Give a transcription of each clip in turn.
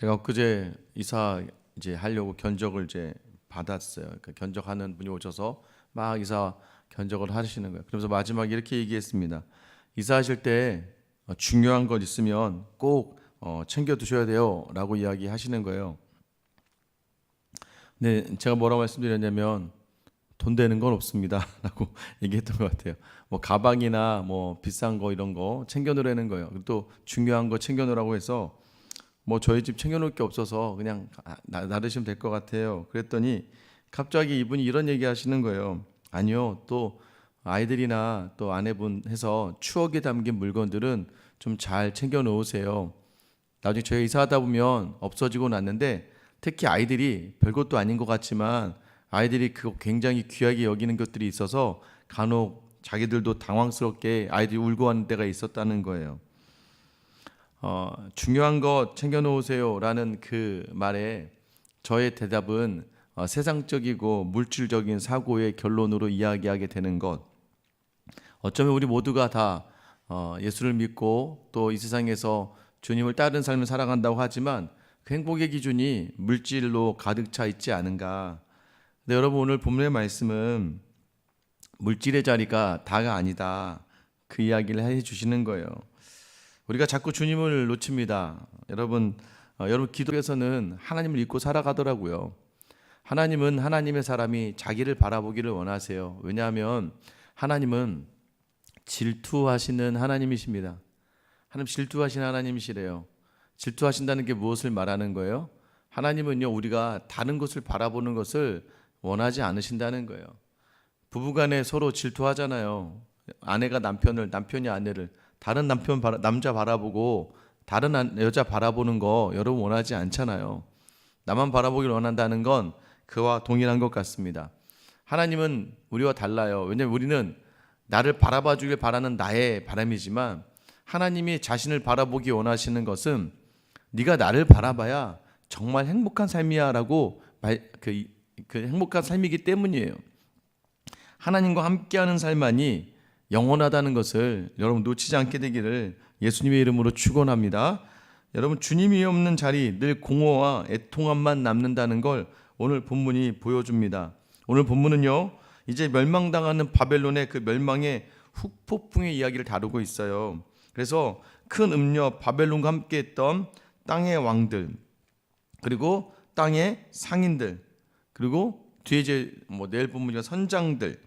제가 엊그제 이사 이제 하려고 견적을 이제 받았어요. 그 견적하는 분이 오셔서 막 이사 견적을 하시는 거예요. 그러면서 마지막에 이렇게 얘기했습니다. 이사하실 때 중요한 것 있으면 꼭 챙겨 두셔야 돼요라고 이야기하시는 거예요. 근데 제가 뭐라고 말씀드렸냐면 돈 되는 건 없습니다라고 얘기했던 것 같아요. 뭐 가방이나 뭐 비싼 거 이런 거 챙겨 놓으라는 거예요. 그리고 또 중요한 거 챙겨 놓으라고 해서 뭐 저희 집 챙겨놓을 게 없어서 그냥 나르시면 될 것 같아요. 그랬더니 갑자기 이분이 이런 얘기 하시는 거예요. 아니요, 또 아이들이나 또 아내분 해서 추억에 담긴 물건들은 좀 잘 챙겨 놓으세요. 나중에 저희 이사하다 보면 없어지고 났는데 특히 아이들이 별것도 아닌 것 같지만 아이들이 그거 굉장히 귀하게 여기는 것들이 있어서 간혹 자기들도 당황스럽게 아이들이 울고 하는 때가 있었다는 거예요. 중요한 거 챙겨 놓으세요라는 그 말에 저의 대답은 세상적이고 물질적인 사고의 결론으로 이야기하게 되는 것. 어쩌면 우리 모두가 다 예수를 믿고 또 이 세상에서 주님을 따르는 삶을 살아간다고 하지만 그 행복의 기준이 물질로 가득 차 있지 않은가. 근데 여러분 오늘 본문의 말씀은 물질의 자리가 다가 아니다. 그 이야기를 해 주시는 거예요. 우리가 자꾸 주님을 놓칩니다. 여러분 기도에서는 하나님을 잊고 살아가더라고요. 하나님은 하나님의 사람이 자기를 바라보기를 원하세요. 왜냐하면 하나님은 질투하시는 하나님이십니다. 하나님 질투하시는 하나님이시래요. 질투하신다는 게 무엇을 말하는 거예요? 하나님은요, 우리가 다른 것을 바라보는 것을 원하지 않으신다는 거예요. 부부간에 서로 질투하잖아요. 아내가 남편을, 남편이 아내를, 다른 남자 바라보고 다른 여자 바라보는 거 여러분 원하지 않잖아요. 나만 바라보기를 원한다는 건 그와 동일한 것 같습니다. 하나님은 우리와 달라요. 왜냐하면 우리는 나를 바라봐 주길 바라는 나의 바람이지만 하나님이 자신을 바라보기 원하시는 것은 네가 나를 바라봐야 정말 행복한 삶이야 라고 그 행복한 삶이기 때문이에요. 하나님과 함께하는 삶만이 영원하다는 것을 여러분 놓치지 않게 되기를 예수님의 이름으로 축원합니다. 여러분 주님이 없는 자리 늘 공허와 애통함만 남는다는 걸 오늘 본문이 보여줍니다. 오늘 본문은요 이제 멸망당하는 바벨론의 그 멸망의 후폭풍의 이야기를 다루고 있어요. 그래서 큰 음녀 바벨론과 함께했던 땅의 왕들 그리고 땅의 상인들 그리고 뒤에 이제 내일 본문이가 선장들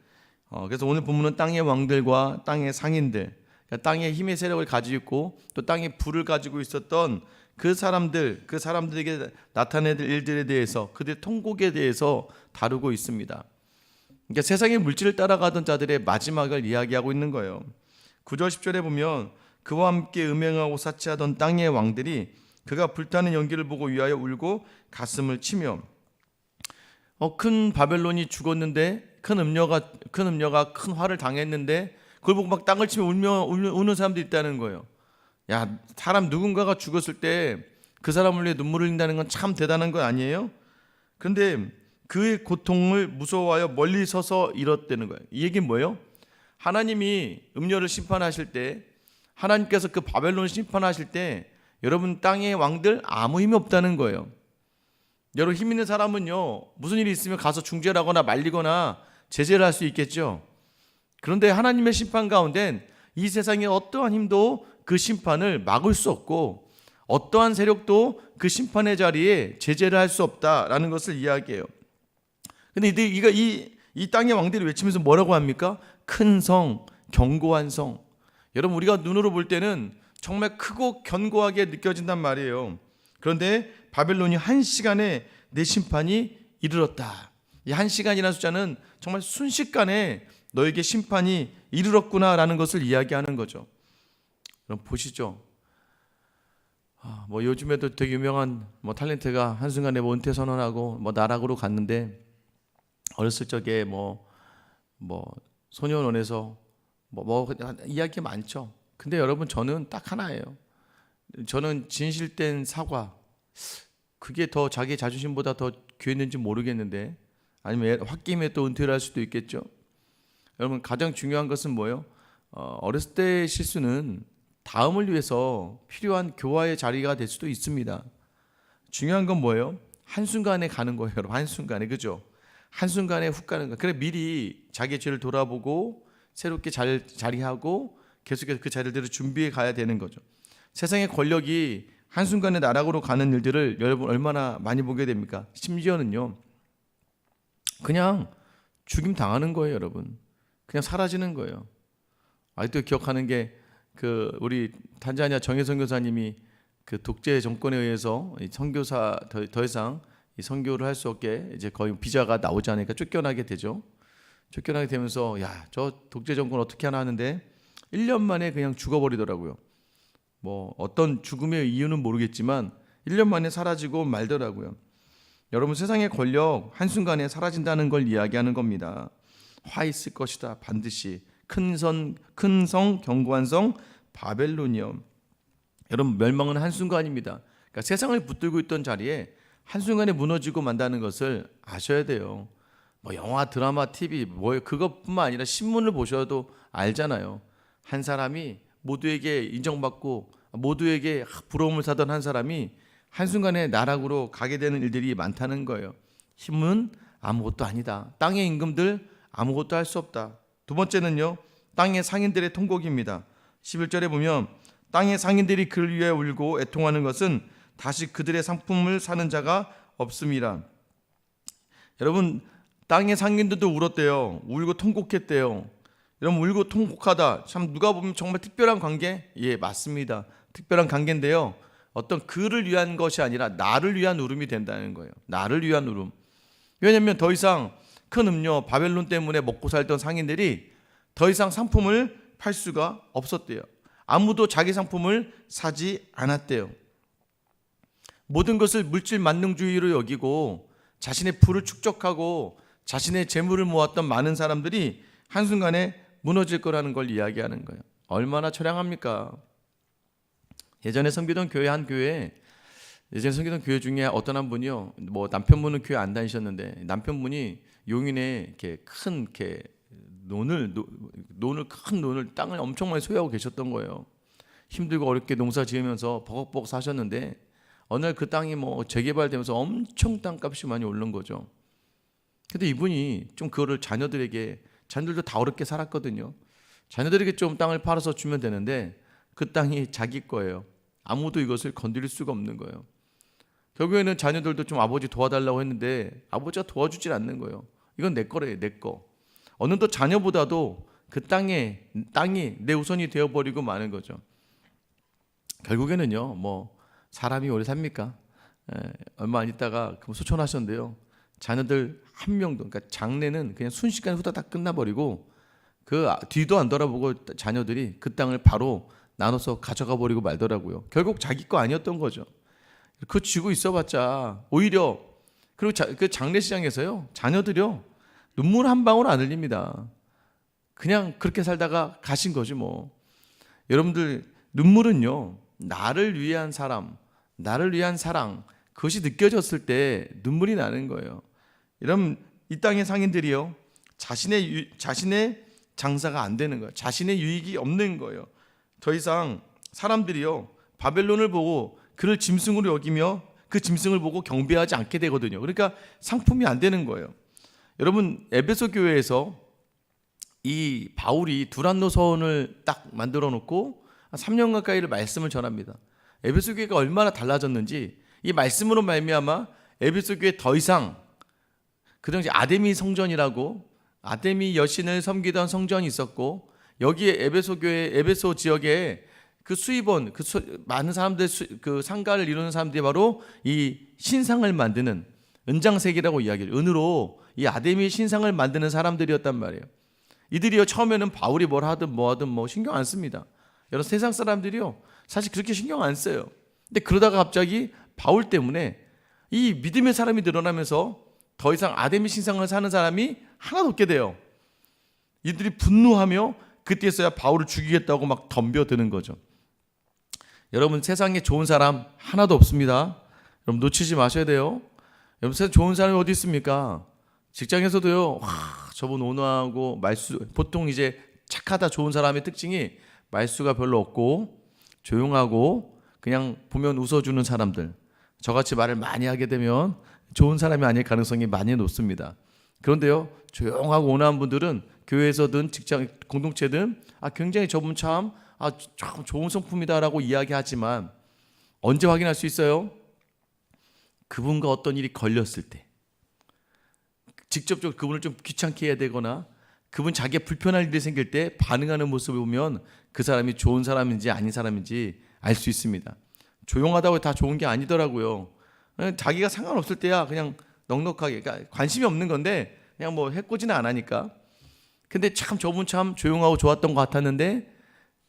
그래서 오늘 본문은 땅의 왕들과 땅의 상인들 그러니까 땅의 힘의 세력을 가지고 있고 또 땅의 부를 가지고 있었던 그 사람들에게 나타낼 일들에 대해서 그들의 통곡에 대해서 다루고 있습니다. 그러니까 세상의 물질을 따라가던 자들의 마지막을 이야기하고 있는 거예요. 9절 10절에 보면 그와 함께 음행하고 사치하던 땅의 왕들이 그가 불타는 연기를 보고 위하여 울고 가슴을 치며 큰 바벨론이 죽었는데 큰 음녀가 큰 화를 당했는데 그걸 보고 막 땅을 치며 우는 사람들이 있다는 거예요. 야, 사람 누군가가 죽었을 때 그 사람을 위해 눈물을 흘린다는 건 참 대단한 거 아니에요? 그런데 그의 고통을 무서워하여 멀리 서서 잃었다는 거예요. 이 얘기는 뭐예요? 하나님이 음녀를 심판하실 때 하나님께서 그 바벨론을 심판하실 때 여러분 땅의 왕들 아무 힘이 없다는 거예요. 여러분 힘 있는 사람은요 무슨 일이 있으면 가서 중재를 하거나 말리거나 제재를 할 수 있겠죠. 그런데 하나님의 심판 가운데는 이 세상의 어떠한 힘도 그 심판을 막을 수 없고 어떠한 세력도 그 심판의 자리에 제재를 할 수 없다라는 것을 이야기해요. 그런데 이 땅의 왕들이 외치면서 뭐라고 합니까? 큰 성, 견고한 성. 여러분 우리가 눈으로 볼 때는 정말 크고 견고하게 느껴진단 말이에요. 그런데 바벨론이 1시간에 내 심판이 이르렀다. 이 1시간이라는 숫자는 정말 순식간에 너에게 심판이 이르렀구나라는 것을 이야기하는 거죠. 그럼 보시죠. 요즘에도 되게 유명한 탤런트가 한순간에 은퇴 선언하고 나락으로 갔는데 어렸을 적에 소년원에서 이야기 많죠. 근데 여러분 저는 딱 하나예요. 저는 진실된 사과 그게 더 자기 자존심보다 더 귀했는지 모르겠는데 아니면 홧김에 또 은퇴를 할 수도 있겠죠. 여러분 가장 중요한 것은 뭐예요? 어렸을 때의 실수는 다음을 위해서 필요한 교화의 자리가 될 수도 있습니다. 중요한 건 뭐예요? 한순간에 가는 거예요, 여러분. 한순간에, 그죠? 한순간에 훅 가는 거. 그래 미리 자기의 죄를 돌아보고 새롭게 자리하고 계속해서 그 자리대로 준비해 가야 되는 거죠. 세상의 권력이 한순간에 나락으로 가는 일들을 여러분 얼마나 많이 보게 됩니까? 심지어는요, 그냥 죽임 당하는 거예요, 여러분. 그냥 사라지는 거예요. 아직도 기억하는 게 그 우리 탄자니아 정혜선 교사님이 그 독재 정권에 의해서 이 선교사 더 이상 이 선교를 할 수 없게 이제 거의 비자가 나오지 않으니까 쫓겨나게 되죠. 쫓겨나게 되면서 야, 저 독재 정권 어떻게 하나 하는데 1년 만에 그냥 죽어버리더라고요. 뭐 어떤 죽음의 이유는 모르겠지만 1년 만에 사라지고 말더라고요. 여러분, 세상의 권력 한순간에 사라진다는 걸 이야기하는 겁니다. 화 있을 것이다, 반드시. 큰 성 견고한 성 바벨론이요. 여러분, 멸망은 한순간입니다. 그러니까 세상을 붙들고 있던 자리에 한순간에 무너지고 만다는 것을 아셔야 돼요. 뭐 영화, 드라마, TV 뭐 그것뿐만 아니라 신문을 보셔도 알잖아요. 한 사람이 모두에게 인정받고 모두에게 부러움을 사던 한 사람이 한순간에 나락으로 가게 되는 일들이 많다는 거예요. 힘은 아무것도 아니다. 땅의 임금들 아무것도 할 수 없다. 두 번째는요, 땅의 상인들의 통곡입니다. 11절에 보면 땅의 상인들이 그를 위해 울고 애통하는 것은 다시 그들의 상품을 사는 자가 없음이라. 여러분, 땅의 상인들도 울었대요. 울고 통곡했대요. 여러분, 울고 통곡하다, 참 누가 보면 정말 특별한 관계? 예, 맞습니다. 특별한 관계인데요, 어떤 그를 위한 것이 아니라 나를 위한 울음이 된다는 거예요. 나를 위한 울음. 왜냐하면 더 이상 큰 음료 바벨론 때문에 먹고 살던 상인들이 더 이상 상품을 팔 수가 없었대요. 아무도 자기 상품을 사지 않았대요. 모든 것을 물질 만능주의로 여기고 자신의 부를 축적하고 자신의 재물을 모았던 많은 사람들이 한순간에 무너질 거라는 걸 이야기하는 거예요. 얼마나 처량합니까? 예전에 섬기던 교회 중에 어떤 한 분이요, 뭐 남편분은 교회 안 다니셨는데 남편분이 용인에 이렇게 큰 큰 논을 땅을 엄청 많이 소유하고 계셨던 거예요. 힘들고 어렵게 농사 지으면서 버벅버벅 사셨는데 어느 날 그 땅이 뭐 재개발되면서 엄청 땅값이 많이 오른 거죠. 근데 이분이 좀 그거를 자녀들도 다 어렵게 살았거든요. 자녀들에게 좀 땅을 팔아서 주면 되는데 그 땅이 자기 거예요. 아무도 이것을 건드릴 수가 없는 거예요. 결국에는 자녀들도 좀 아버지 도와달라고 했는데 아버지가 도와주질 않는 거예요. 이건 내 거래요, 내 거. 어느덧 자녀보다도 그 땅이 내 우선이 되어버리고 마는 거죠. 결국에는요, 뭐 사람이 오래 삽니까? 얼마 안 있다가 소천하셨는데요, 자녀들 한 명도, 그러니까 장례는 그냥 순식간에 후다닥 끝나버리고 그 뒤도 안 돌아보고 자녀들이 그 땅을 바로 나눠서 가져가 버리고 말더라고요. 결국 자기 거 아니었던 거죠. 그거 쥐고 있어봤자 오히려, 그리고 그 장례식장에서요, 자녀들이요 눈물 한 방울 안 흘립니다. 그냥 그렇게 살다가 가신 거지 뭐. 여러분들, 눈물은요, 나를 위한 사람, 나를 위한 사랑, 그것이 느껴졌을 때 눈물이 나는 거예요. 여러분, 이 땅의 상인들이요, 자신의 장사가 안 되는 거예요. 자신의 유익이 없는 거예요. 더 이상 사람들이요, 바벨론을 보고 그를 짐승으로 여기며 그 짐승을 보고 경배하지 않게 되거든요. 그러니까 상품이 안 되는 거예요. 여러분, 에베소 교회에서 이 바울이 두란노 서원을 딱 만들어 놓고 3년 가까이를 말씀을 전합니다. 에베소 교회가 얼마나 달라졌는지, 이 말씀으로 말미암아 에베소 교회 더 이상, 그 당시 아데미 성전이라고 아데미 여신을 섬기던 성전이 있었고, 여기에 에베소 지역에 그 수입원, 많은 사람들 그 상가를 이루는 사람들이 바로 이 신상을 만드는 은장색이라고 이야기해요. 은으로 이 아데미 신상을 만드는 사람들이었단 말이에요. 이들이요, 처음에는 바울이 뭘 하든 뭐 하든 뭐 신경 안 씁니다. 여러 세상 사람들이요, 사실 그렇게 신경 안 써요. 근데 그러다가 갑자기 바울 때문에 이 믿음의 사람이 늘어나면서 더 이상 아데미 신상을 사는 사람이 하나도 없게 돼요. 이들이 분노하며 그때서야 바울을 죽이겠다고 막 덤벼드는 거죠. 여러분, 세상에 좋은 사람 하나도 없습니다. 여러분, 놓치지 마셔야 돼요. 여러분, 세상에 좋은 사람이 어디 있습니까? 직장에서도요, 저분 온화하고 보통 이제 착하다 좋은 사람의 특징이 말수가 별로 없고 조용하고 그냥 보면 웃어주는 사람들. 저같이 말을 많이 하게 되면 좋은 사람이 아닐 가능성이 많이 높습니다. 그런데요, 조용하고 온화한 분들은 교회에서든 직장 공동체든 굉장히 저분 참 좋은 성품이다라고 이야기하지만 언제 확인할 수 있어요? 그분과 어떤 일이 걸렸을 때, 직접적으로 그분을 좀 귀찮게 해야 되거나 그분 자기가 불편할 일이 생길 때 반응하는 모습을 보면 그 사람이 좋은 사람인지 아닌 사람인지 알 수 있습니다. 조용하다고 다 좋은 게 아니더라고요. 자기가 상관없을 때야 그냥 넉넉하게, 그러니까 관심이 없는 건데 그냥 뭐 해코지는 안 하니까. 근데 참 저분 참 조용하고 좋았던 것 같았는데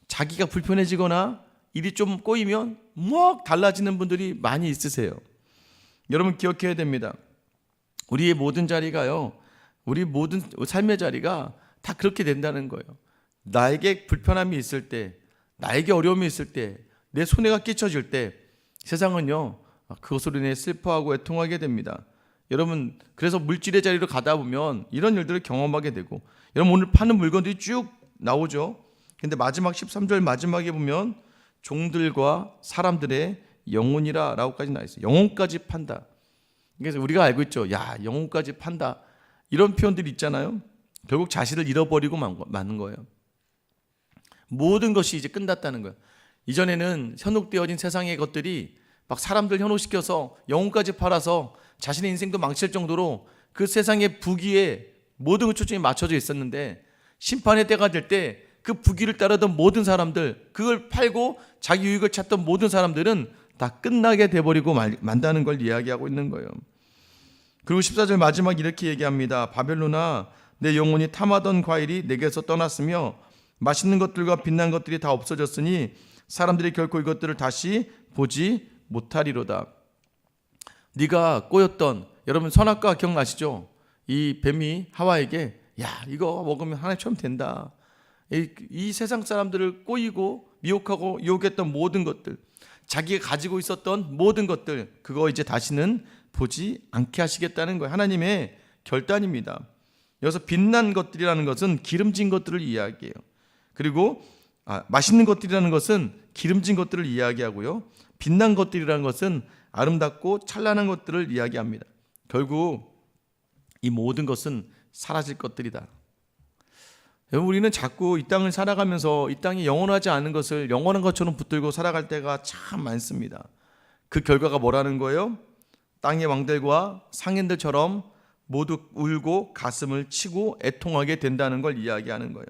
자기가 불편해지거나 일이 좀 꼬이면 막 달라지는 분들이 많이 있으세요. 여러분 기억해야 됩니다. 우리의 모든 자리가요, 우리 모든 삶의 자리가 다 그렇게 된다는 거예요. 나에게 불편함이 있을 때, 나에게 어려움이 있을 때, 내 손해가 끼쳐질 때 세상은요 그것으로 인해 슬퍼하고 애통하게 됩니다. 여러분 그래서 물질의 자리로 가다 보면 이런 일들을 경험하게 되고, 여러분 오늘 파는 물건들이 쭉 나오죠. 근데 마지막 13절 마지막에 보면 종들과 사람들의 영혼이라 라고까지 나와 있어요. 영혼까지 판다. 그래서 우리가 알고 있죠. 야, 영혼까지 판다. 이런 표현들이 있잖아요. 결국 자신을 잃어버리고 마는 거예요. 모든 것이 이제 끝났다는 거예요. 이전에는 현혹되어진 세상의 것들이 막 사람들 현혹시켜서 영혼까지 팔아서 자신의 인생도 망칠 정도로 그 세상의 부귀에 모든 초점이 맞춰져 있었는데, 심판의 때가 될 때 그 부귀를 따르던 모든 사람들, 그걸 팔고 자기 유익을 찾던 모든 사람들은 다 끝나게 돼버리고 만다는 걸 이야기하고 있는 거예요. 그리고 14절 마지막 이렇게 얘기합니다. 바벨론아, 내 영혼이 탐하던 과일이 내게서 떠났으며 맛있는 것들과 빛난 것들이 다 없어졌으니 사람들이 결코 이것들을 다시 보지 못하리로다. 네가 꼬였던, 여러분 선악과 기억나시죠? 이 뱀이 하와에게 야, 이거 먹으면 하나님처럼 된다. 이 세상 사람들을 꼬이고 미혹하고 유혹했던 모든 것들, 자기가 가지고 있었던 모든 것들, 그거 이제 다시는 보지 않게 하시겠다는 거예요. 하나님의 결단입니다. 여기서 빛난 것들이라는 것은 기름진 것들을 이야기해요. 그리고 맛있는 것들이라는 것은 기름진 것들을 이야기하고요, 빛난 것들이라는 것은 아름답고 찬란한 것들을 이야기합니다. 결국 이 모든 것은 사라질 것들이다. 여러분 우리는 자꾸 이 땅을 살아가면서 이 땅이 영원하지 않은 것을 영원한 것처럼 붙들고 살아갈 때가 참 많습니다. 그 결과가 뭐라는 거예요? 땅의 왕들과 상인들처럼 모두 울고 가슴을 치고 애통하게 된다는 걸 이야기하는 거예요.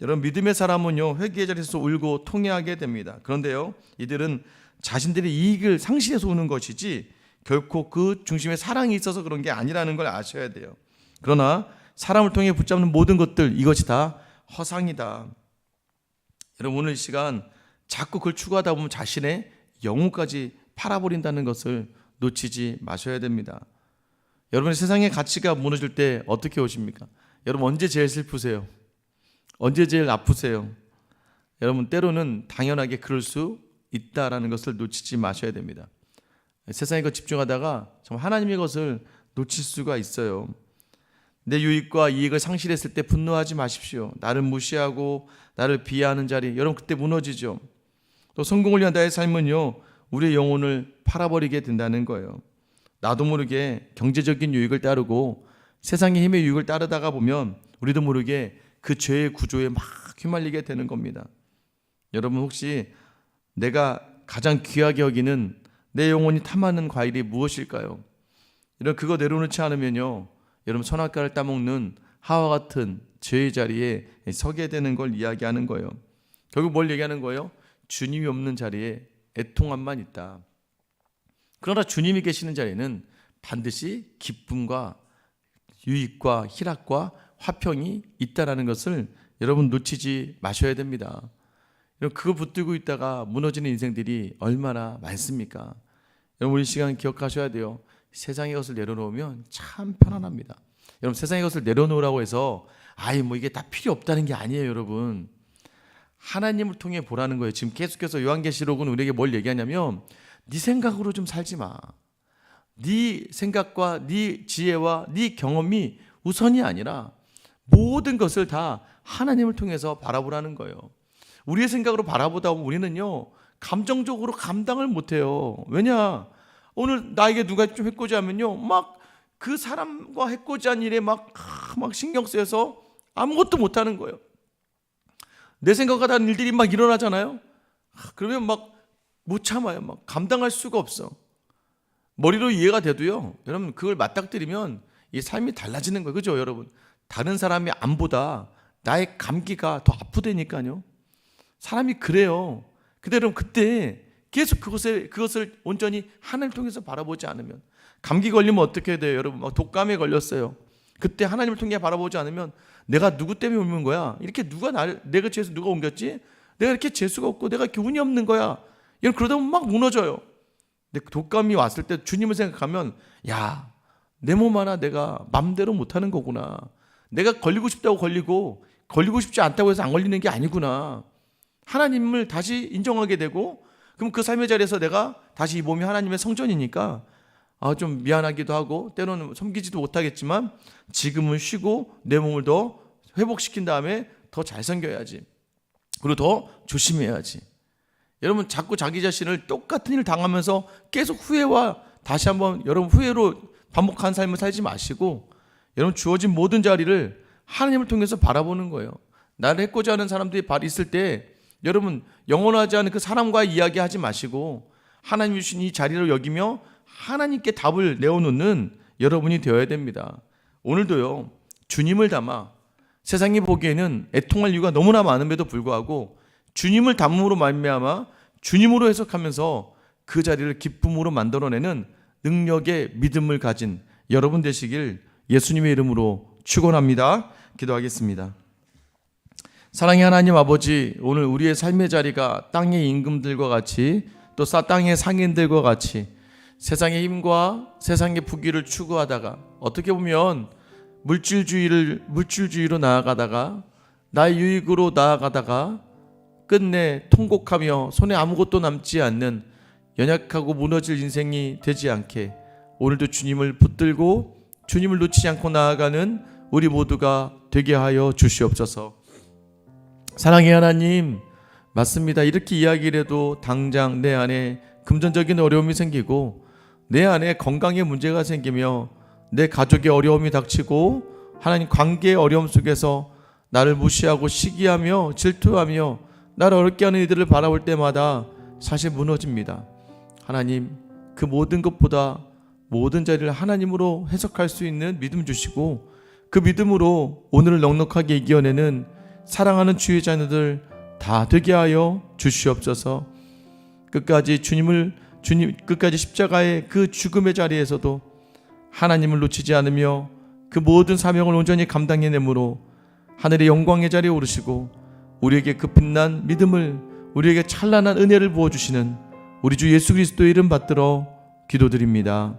여러분 믿음의 사람은요 회개의 자리에서 울고 통회하게 됩니다. 그런데요 이들은 자신들의 이익을 상실해서 우는 것이지 결코 그 중심에 사랑이 있어서 그런 게 아니라는 걸 아셔야 돼요. 그러나 사람을 통해 붙잡는 모든 것들, 이것이 다 허상이다. 여러분 오늘 이 시간 자꾸 그걸 추구하다 보면 자신의 영혼까지 팔아버린다는 것을 놓치지 마셔야 됩니다. 여러분 세상의 가치가 무너질 때 어떻게 오십니까? 여러분 언제 제일 슬프세요? 언제 제일 아프세요? 여러분 때로는 당연하게 그럴 수 있다라는 것을 놓치지 마셔야 됩니다. 세상에 집중하다가 정말 하나님의 것을 놓칠 수가 있어요. 내 유익과 이익을 상실했을 때 분노하지 마십시오. 나를 무시하고 나를 비하하는 자리, 여러분 그때 무너지죠. 또 성공을 위한 나의 삶은요 우리의 영혼을 팔아버리게 된다는 거예요. 나도 모르게 경제적인 유익을 따르고 세상의 힘의 유익을 따르다가 보면 우리도 모르게 그 죄의 구조에 막 휘말리게 되는 겁니다. 여러분 혹시 내가 가장 귀하게 여기는 내 영혼이 탐하는 과일이 무엇일까요? 이런 그거 내려놓지 않으면요 여러분 선악과를 따먹는 하와 같은 죄의 자리에 서게 되는 걸 이야기하는 거예요. 결국 뭘 얘기하는 거예요? 주님이 없는 자리에 애통함만 있다. 그러나 주님이 계시는 자리는 반드시 기쁨과 유익과 희락과 화평이 있다라는 것을 여러분 놓치지 마셔야 됩니다. 여러분 그거 붙들고 있다가 무너지는 인생들이 얼마나 많습니까? 여러분 우리 시간 기억하셔야 돼요. 세상의 것을 내려놓으면 참 편안합니다. 여러분 세상의 것을 내려놓으라고 해서 이게 다 필요 없다는 게 아니에요. 여러분 하나님을 통해 보라는 거예요. 지금 계속해서 요한계시록은 우리에게 뭘 얘기하냐면 네 생각으로 좀 살지 마. 네 생각과 네 지혜와 네 경험이 우선이 아니라 모든 것을 다 하나님을 통해서 바라보라는 거예요. 우리의 생각으로 바라보다 보면 우리는요 감정적으로 감당을 못해요. 왜냐? 오늘 나에게 누가 좀 해코지하면요, 막 그 사람과 해코지한 일에 막 신경 쓰여서 아무것도 못하는 거예요. 내 생각하다는 일들이 막 일어나잖아요. 그러면 막 못 참아요. 막 감당할 수가 없어. 머리로 이해가 돼도요, 여러분 그걸 맞닥뜨리면 이 삶이 달라지는 거예요. 그죠 여러분? 다른 사람의 암보다 나의 감기가 더 아프다니까요. 사람이 그래요. 근데 여러분 그때 계속 그것을 온전히 하나님을 통해서 바라보지 않으면, 감기 걸리면 어떻게 돼요 여러분? 막 독감에 걸렸어요. 그때 하나님을 통해 바라보지 않으면 내가 누구 때문에 옮는 거야? 이렇게 내가 죄수 누가 옮겼지? 내가 이렇게 재수가 없고 내가 이렇게 운이 없는 거야. 이런 그러다 보면 막 무너져요. 근데 독감이 왔을 때 주님을 생각하면, 야, 내 몸 하나 내가 맘대로 못하는 거구나. 내가 걸리고 싶다고 걸리고 싶지 않다고 해서 안 걸리는 게 아니구나. 하나님을 다시 인정하게 되고, 그럼 그 삶의 자리에서 내가 다시 이 몸이 하나님의 성전이니까 좀 미안하기도 하고 때로는 섬기지도 못하겠지만 지금은 쉬고 내 몸을 더 회복시킨 다음에 더 잘 섬겨야지. 그리고 더 조심해야지. 여러분 자꾸 자기 자신을 똑같은 일을 당하면서 계속 후회와 다시 한번 여러분 후회로 반복한 삶을 살지 마시고, 여러분 주어진 모든 자리를 하나님을 통해서 바라보는 거예요. 나를 해코지 하는 사람들이 있을 때 여러분 영원하지 않은 그 사람과의 이야기 하지 마시고 하나님이 주신 이 자리를 여기며 하나님께 답을 내어놓는 여러분이 되어야 됩니다. 오늘도요, 주님을 담아, 세상이 보기에는 애통할 이유가 너무나 많음에도 불구하고 주님을 담음으로 말미암아 주님으로 해석하면서 그 자리를 기쁨으로 만들어내는 능력의 믿음을 가진 여러분 되시길 예수님의 이름으로 축원합니다. 기도하겠습니다. 사랑의 하나님 아버지, 오늘 우리의 삶의 자리가 땅의 임금들과 같이 또 땅의 상인들과 같이 세상의 힘과 세상의 부귀를 추구하다가 어떻게 보면 물질주의로 나아가다가 나의 유익으로 나아가다가 끝내 통곡하며 손에 아무것도 남지 않는 연약하고 무너질 인생이 되지 않게 오늘도 주님을 붙들고 주님을 놓치지 않고 나아가는 우리 모두가 되게 하여 주시옵소서. 사랑의 하나님, 맞습니다. 이렇게 이야기를 해도 당장 내 안에 금전적인 어려움이 생기고 내 안에 건강에 문제가 생기며 내 가족의 어려움이 닥치고 하나님 관계의 어려움 속에서 나를 무시하고 시기하며 질투하며 나를 어렵게 하는 이들을 바라볼 때마다 사실 무너집니다. 하나님, 그 모든 것보다 모든 자리를 하나님으로 해석할 수 있는 믿음 주시고 그 믿음으로 오늘을 넉넉하게 이겨내는 사랑하는 주의 자녀들 다 되게 하여 주시옵소서. 끝까지 끝까지 십자가의 그 죽음의 자리에서도 하나님을 놓치지 않으며 그 모든 사명을 온전히 감당해내므로 하늘의 영광의 자리에 오르시고 우리에게 그 빛난 믿음을, 우리에게 찬란한 은혜를 부어주시는 우리 주 예수 그리스도의 이름 받들어 기도드립니다.